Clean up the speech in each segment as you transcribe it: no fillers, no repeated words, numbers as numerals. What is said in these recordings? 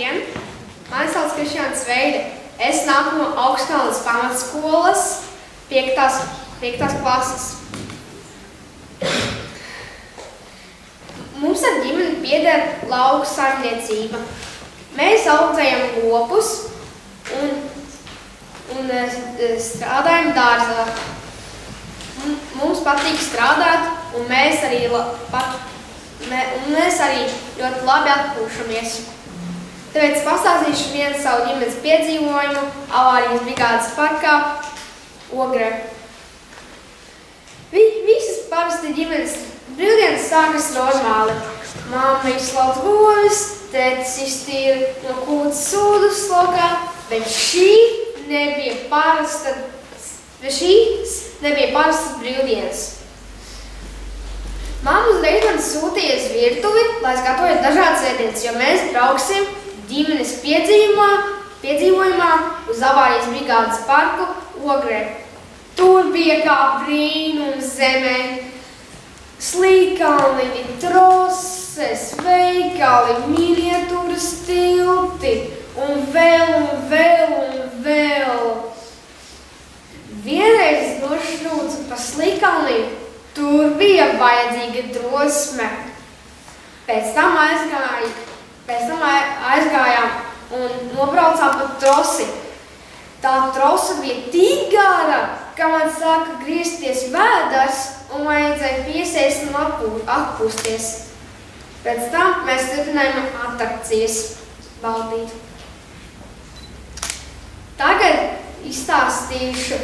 Labdien! Mani sauc Krišjāna Sveide. Es nāku no Augstkalnes pamatskolas 5. klases. Mums ar ģimeni pieder lauku saimniecība. Mēs audzējam lopus un strādājam dārzā. Mums patīk strādāt, un mēs arī ļoti labi atpūšamies. Tāpēc pastāstīšu vienu savu ģimenes piedzīvojumu avārijas brigādes parkā Ogrē. Visas parasti ģimenes brīvdienas sākas normāli. Mamma izslauc govis, tētis iztīra no kūtas sūdus laukā, bet šīs nebija parastas brīvdienas. Mamma uzreiz man sūtīja uz virtuvi, lai es gatavotu dažādas ēdienas, jo mēs brauksim ģimenes piedzīvojumā uz avārijas brigādes parku Ogrē. Tur bija kā brīnums zemē. Slīkalniņi, troses, veikali, miniatūras tilti un vēl. Vienreiz es nošņūcu pa Slīkalniņu. Tur bija vajadzīga drosme. Pēc tam aizgājām un nobraucām pa trosi. Tā trosa bija tik gara, ka man sāka griezties vēders un vajadzēja piesēst un atpūsties. Pēc tam mēs turpinājām atrakcijas baudīt. Tagad izstāstīšu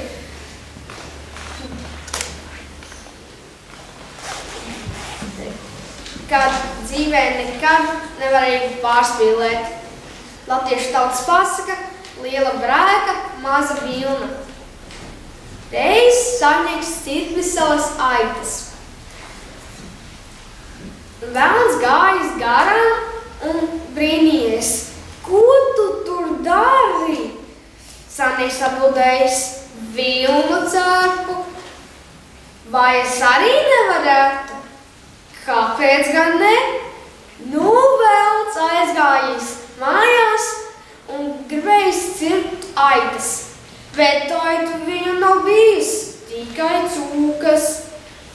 kad dzīvē nekad nevarēja pārspīlēt. Latviešu tautas pasaka, liela brēka, maza vilna. Reiz saimnieks cirpi savas aitas. Velns gājis garām un brīnījies. Ko tu tur dari? Saimnieks atbildējis, vilnu cērpu. Vai es arī nevarētu? Kāpēc gan ne? Nu, velns aizgājis mājās un gribējis cirpt aitas. Bet aitu viņam nav bijis, tikai cūkas.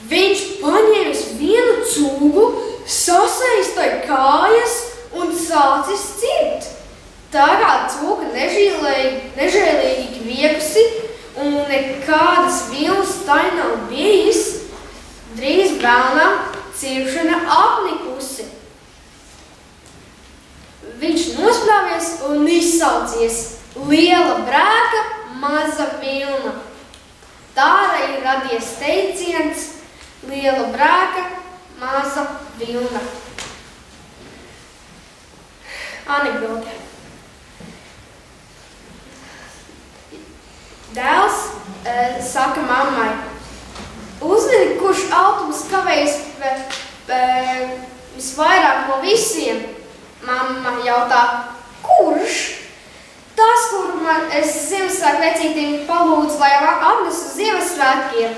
Viņš paņēmis vienu cūgu, sasaistīja kājas un sācis cirpt. Tā kā cūka nežēlīgi kviekusi un nekādas vilnas tai nav bijis, drīz velnam cirpšana apnikusi. Viņš nosprāvies un izsaucies. Liela brēka, maza vilna. Tā arī radies teiciens liela brēka, maza vilna. Anekdote. Dēls saka mammai, uzmini, kurš autobus kavējas visvairāk no visiem? Mamma jautā, kurš? Tas, kuru es Ziemassvētku vecītim palūdzu, lai atnesu Ziemassvētkiem.